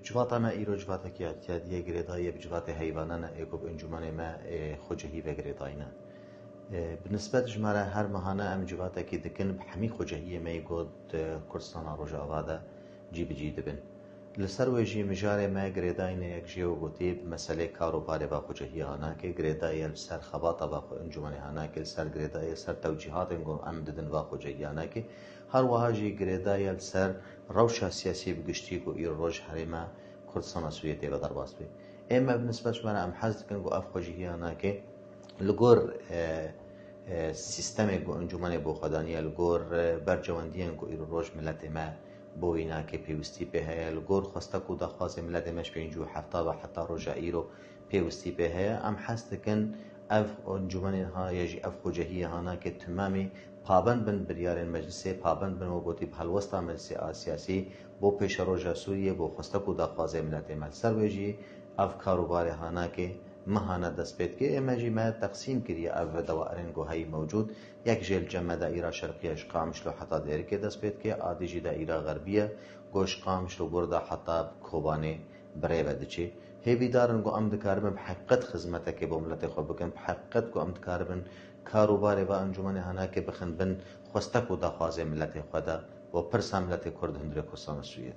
جواتا ما ایرو جواتا کی اعتیادیه گریدایی بجوات حیوانان اگوب انجمن ما خوجهی و گریداینا بالنسبة جمارة هر مهانا ام جواتا کی دکن بحمی خوجهی ما يقود كردستان روجا آوادا جی بجی دبن لسر ویجی مجار ما گریداین یک جیو گوتی مسئله کاروبار با خوجهی هانا که گریدای سر خباتا با انجمن هانا که سر گریدای سر توجیهات انگو ام ددن با خوجهی هانا که هر وهاجی گریدای سر روشا سیاسی بگشتی کو ایر روج حریما کردستان سویتی و درباس بی اما بالنسبة جمارة ام حزد کن گو اف خوجهی هانا که لگور سیستم گو انجمن بو خدانیه لگور برجواندین گو ایر روج ملت ما بوینا که پیوستی به هیا لگور خواسته کو دخواست ملت مش بینجو هفتا و حتی روجا ایرو پیوستی به هیا ام حست کن اف انجمن ها یجی اف خوجهی هانا که تمامی پابند بن بریار مجلس پابند بن وگوتی بحلوستا مجلس سیاسی بو پیش روجا سوریه بو خواسته کو دخواست ملت ما سر ویجی اف کاروبار هانا که مهانا دست بید که امجی ما تقسیم کریه او دوائرین گوهی موجود یک جیل جمع دائره شرقیش قامش لو حتی دیری که دست بید که آدی جی دائره غربیه گوش قامش لو برده حتی کوبانه برای بده چی هیوی دارن گو ام دکاربن بحقیقت خدمته که با ملت خوب بکن بحقیقت گو ام دکاربن کاروبار و انجمن هانا که بخن بن خواسته کو دخوازه ملت خدا و پرسا ملت کرد هندره کردستان سوریه